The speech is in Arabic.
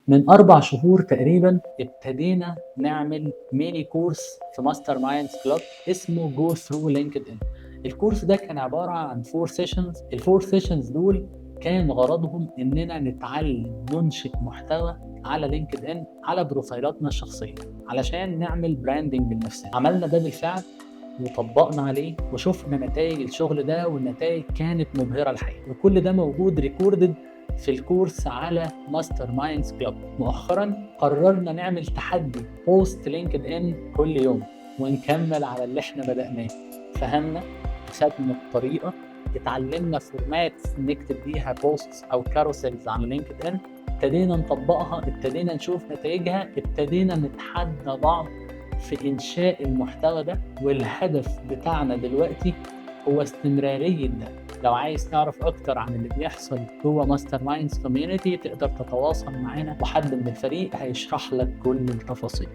من 4 شهور تقريبا ابتدينا نعمل ميني كورس في ماستر مايندز كلاب اسمه جو ثرو لينكد ان. الكورس ده كان عباره عن 4 سيشنز. ال4 سيشنز دول كان غرضهم اننا نتعلم ننشئ محتوى على لينكد ان على بروفايلاتنا الشخصيه علشان نعمل براندنج لنفسنا. عملنا ده بالفعل وطبقنا عليه وشفنا نتائج الشغل ده، والنتائج كانت مبهره الحقيقه، وكل ده موجود ريكوردد في الكورس على ماستر مايندز كلاب. مؤخرا قررنا نعمل تحدي بوست لينكد ان كل يوم ونكمل على اللي احنا بدأناه. فهمنا، خدنا الطريقه، اتعلمنا فورمات نكتب بيها بوستس او كاروسيلز على لينكد ان، ابتدينا نطبقها، ابتدينا نشوف نتائجها، ابتدينا نتحدى بعض في إنشاء المحتوى ده. والهدف بتاعنا دلوقتي هو استمرارية ده. لو عايز تعرف أكتر عن اللي بيحصل جوه ماستر مايندز كوميونيتي تقدر تتواصل معانا وحد من الفريق هيشرح لك كل التفاصيل.